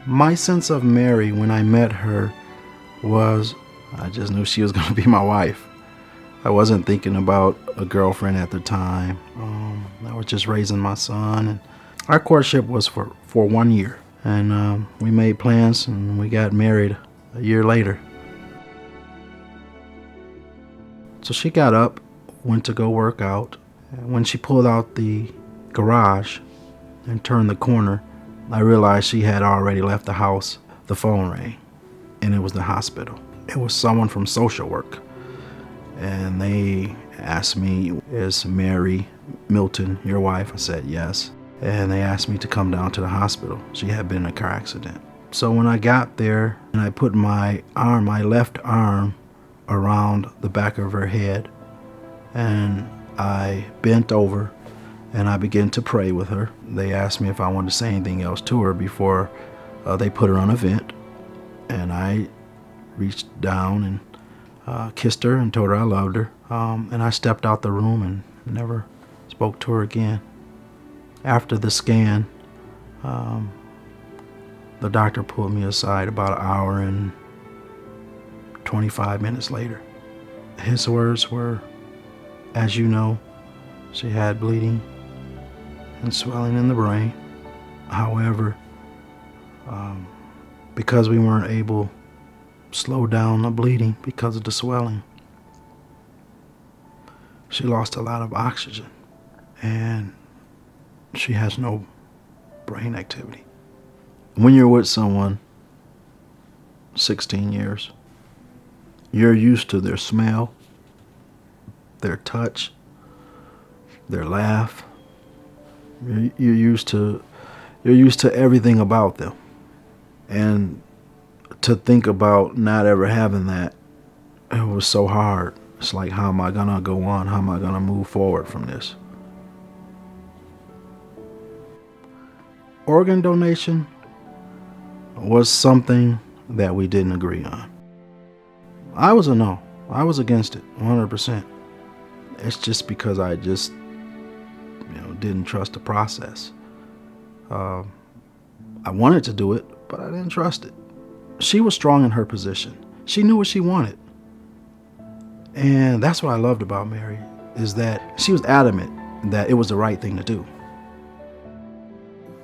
My sense of Mary when I met her was I just knew she was going to be my wife. I wasn't thinking about a girlfriend at the time. I was just raising my son, and our courtship was for 1 year. And we made plans and we got married a year later. So she got up, went to go work out. And when she pulled out the garage and turned the corner, I realized she had already left the house. The phone rang, and it was the hospital. It was someone from social work. And they asked me, "Is Mary Milton your wife?" I said yes. And they asked me to come down to the hospital. She had been in a car accident. So when I got there and I put my left arm around the back of her head, and I bent over and I began to pray with her. They asked me if I wanted to say anything else to her before they put her on a vent. And I reached down and kissed her and told her I loved her. And I stepped out the room and never spoke to her again. After the scan, the doctor pulled me aside about an hour and 25 minutes later. His words were, "As you know, she had bleeding and swelling in the brain. However, because we weren't able to slow down the bleeding because of the swelling, she lost a lot of oxygen and she has no brain activity." When you're with someone 16 years, you're used to their smell, their touch, their laugh. You're used to everything about them. And to think about not ever having that, it was so hard. It's like, how am I gonna go on? How am I gonna move forward from this? Organ donation was something that we didn't agree on. I was a no. I was against it 100%. It's just because I just didn't trust the process. I wanted to do it, but I didn't trust it. She was strong in her position. She knew what she wanted. And that's what I loved about Mary, is that she was adamant that it was the right thing to do.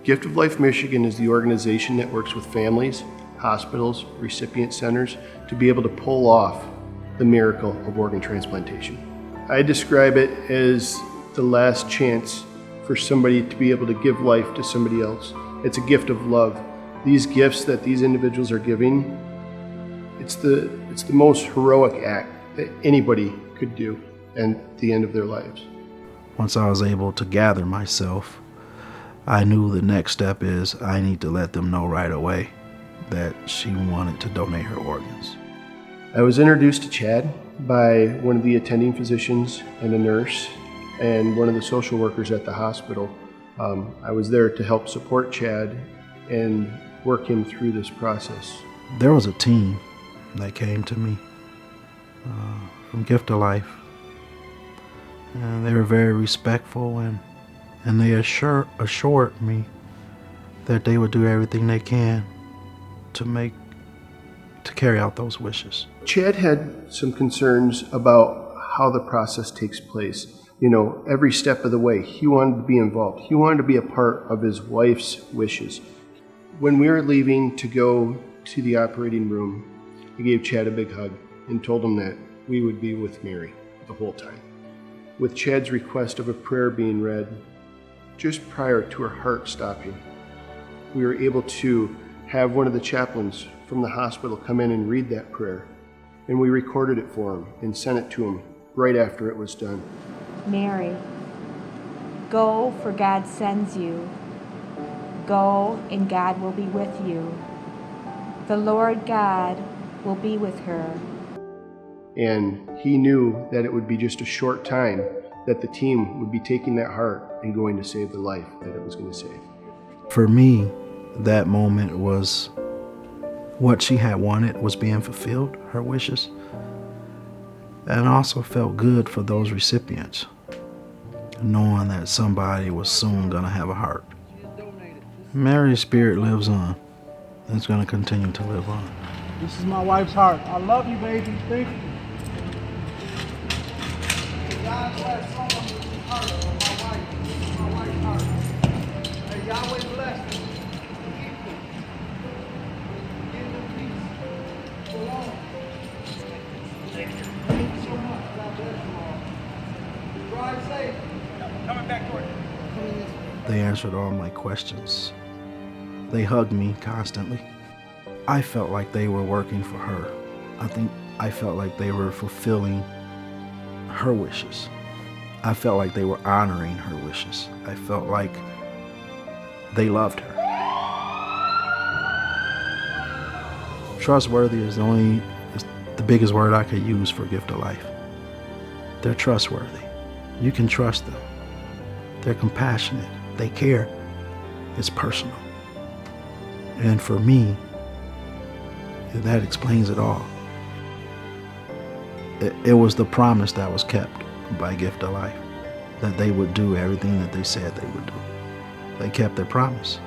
Gift of Life Michigan is the organization that works with families, hospitals, recipient centers to be able to pull off the miracle of organ transplantation. I describe it as the last chance for somebody to be able to give life to somebody else. It's a gift of love. These gifts that these individuals are giving, it's the most heroic act that anybody could do at the end of their lives. Once I was able to gather myself, I knew the next step is I need to let them know right away that she wanted to donate her organs. I was introduced to Chad by one of the attending physicians and a nurse and one of the social workers at the hospital. I was there to help support Chad and work him through this process. There was a team that came to me from Gift of Life, and they were very respectful, and they assured me that they would do everything they can to carry out those wishes. Chad had some concerns about how the process takes place. Every step of the way, he wanted to be involved. He wanted to be a part of his wife's wishes. When we were leaving to go to the operating room, I gave Chad a big hug and told him that we would be with Mary the whole time. With Chad's request of a prayer being read, just prior to her heart stopping, we were able to have one of the chaplains from the hospital come in and read that prayer. And we recorded it for him and sent it to him right after it was done. Mary, go, for God sends you. Go, and God will be with you. The Lord God will be with her. And he knew that it would be just a short time that the team would be taking that heart and going to save the life that it was going to save. For me, that moment was what she had wanted was being fulfilled, her wishes. And I also felt good for those recipients, knowing that somebody was soon going to have a heart. Mary's spirit lives on, It's going to continue to live on. This is my wife's heart. I love you, baby. Thank you. God bless someone with the heart of my wife. This is my wife's heart. May Yahweh bless them. Keep them. Give them peace. Shalom. Thank you so much. God bless you all. Drive safe. Coming back toward you. They answered all my questions. They hugged me constantly. I felt like they were working for her. I felt like they were fulfilling her wishes. I felt like they were honoring her wishes. I felt like they loved her. Trustworthy is the biggest word I could use for Gift of Life. They're trustworthy. You can trust them. They're compassionate. They care. It's personal. And for me, that explains it all. It was the promise that was kept by Gift of Life, that they would do everything that they said they would do. They kept their promise.